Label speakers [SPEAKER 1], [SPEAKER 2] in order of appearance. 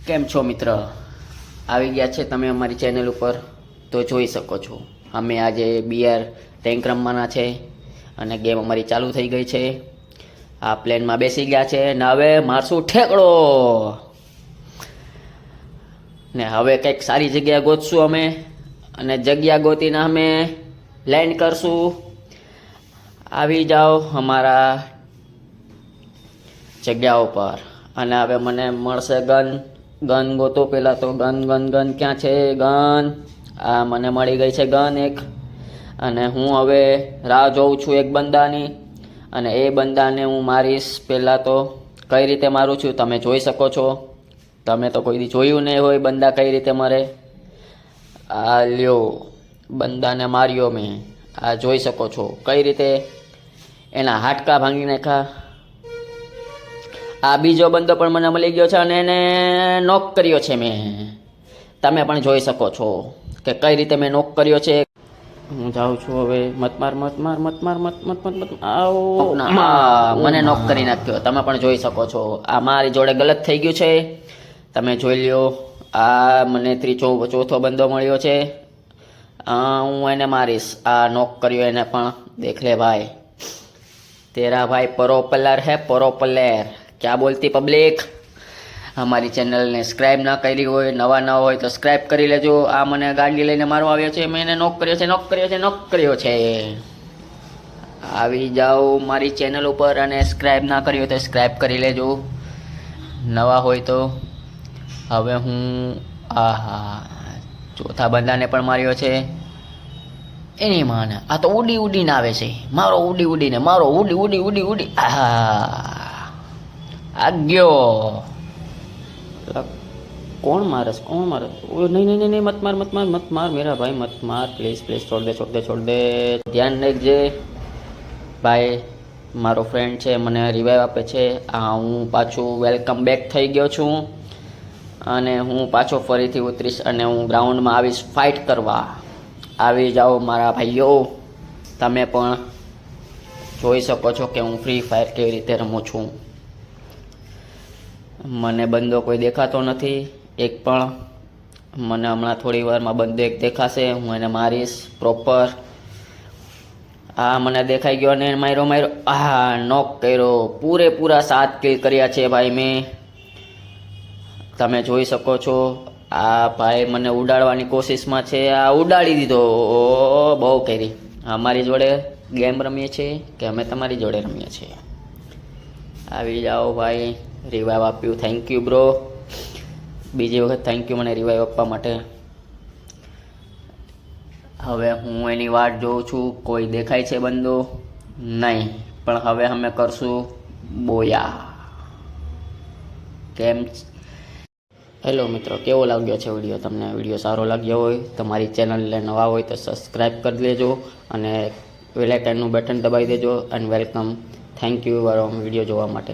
[SPEAKER 1] કેમ છો મિત્ર? આવી ગયા છે તમે અમારી ચેનલ ઉપર તો જોઈ શકો છો. અમે આજે બીઆર ટેન્ક રમવાના છે અને ગેમ અમારી ચાલુ થઈ ગઈ છે. આ પ્લેનમાં બેસી ગયા છે ને હવે મારશું ઠેકડો ને હવે કંઈક સારી જગ્યા ગોતશું અમે અને જગ્યા ગોતીને અમે લેન્ડ કરશું. આવી જાઓ અમારા જગ્યા ઉપર અને હવે મને મળશે ગન ગોતો. પહેલાં તો ગન ક્યાં છે? ગન આ મને મળી ગઈ છે ગન એક. અને હું હવે રાહ જોઉં છું એક બંદાની અને એ બંદાને હું મારીશ. પહેલાં તો કઈ રીતે મારું છું તમે જોઈ શકો છો. તમે તો કોઈ દી જોયું નહીં હોય બંદા કઈ રીતે મરે. આ લ્યો બંદાને માર્યો મેં. આ જોઈ શકો છો કઈ રીતે એના હાડકા ભાંગી નાખ્યા. આ બીજો બંદો પણ મને મળી ગયો છે અને એને નોક કર્યો છે મેં. તમે પણ જોઈ શકો છો કે કઈ રીતે મેં નોક કર્યો છે. હું જાઉં છું હવે. મત માર આવો મને નોક કરી નાખ્યો. તમે પણ જોઈ શકો છો. આ મારી જોડે ગલત થઈ ગયું છે. તમે જોઈ લ્યો. આ મને ચોથો બંદો મળ્યો છે. હું એને મારીશ. આ નોક કર્યો એને પણ. દેખ લે ભાઈ, તેરા ભાઈ પ્રો પ્લેયર હે, પ્રો પ્લેયર. क्या बोलती पब्लिक? हमारी चैनल ने सब्सक्राइब ना करी हो, नवा हो तो सब्सक्राइब કરી લેજો. આ મને ગાડી લઈને મારવા આવ્યો છે. મેં એને નોક કર્યો છે. આવી જાઓ મારી ચેનલ ઉપર અને સબ્સક્રાઇબ ના કરી હોય તો સબ્સક્રાઇબ કરી લેજો નવા હોય તો. હવે હું ચોથા બંદાને પણ માર્યો છે. એની માને આ તો ઉડીને આવે છે. મારો ઉડી. આ ગયો. કોણ મારે? નહીં, મત માર મેરા ભાઈ, મત માર પ્લીઝ. છોડ દે. ધ્યાન રાખજે ભાઈ. મારો ફ્રેન્ડ છે, મને રિવાઈવ આપે છે. હું પાછું વેલકમ બેક થઈ ગયો છું અને હું પાછો ફરીથી ઉતરીશ અને હું ગ્રાઉન્ડમાં આવીશ ફાઇટ કરવા. આવી જાઓ મારા ભાઈઓ. તમે પણ જોઈ શકો છો કે હું ફ્રી ફાયર કેવી રીતે રમું છું. મને બંદો કોઈ દેખાતો નથી એક પણ. મને હમણાં થોડી વારમાં બંદો એક દેખાશે. હું એને મારીશ પ્રોપર. મને દેખાઈ ગયો અને માર્યો. નોક કર્યો. પૂરેપૂરા 7 કિલ કર્યા છે ભાઈ મેં. તમે જોઈ શકો છો. આ ભાઈ મને ઉડાડવાની કોશિશમાં છે. ઉડાડી દીધો. બહુ કરી. અમારી જોડે ગેમ રમીએ છીએ કે અમે તમારી જોડે રમીએ છીએ? આવી જાઓ ભાઈ. રિવાઈવ આપ્યું. Thank you bro. બીજી વખત થેન્ક યુ મને રિવાઈવ આપવા માટે. હવે હું એની વાટ જોઉં છું. કોઈ દેખાય છે બંદો? નહીં. પણ હવે અમે કરશું બોયા. કેમ? હેલો મિત્રો, કેવો લાગ્યો છે વિડીયો? તમને વિડીયો સારો લાગ્યો હોય તો મારી ચેનલને નવા હોય તો સબસ્ક્રાઈબ કરી લેજો અને બેલ આઇકનનું બટન દબાવી દેજો. અને વેલકમ. થેન્ક યુ મારો વિડીયો જોવા માટે.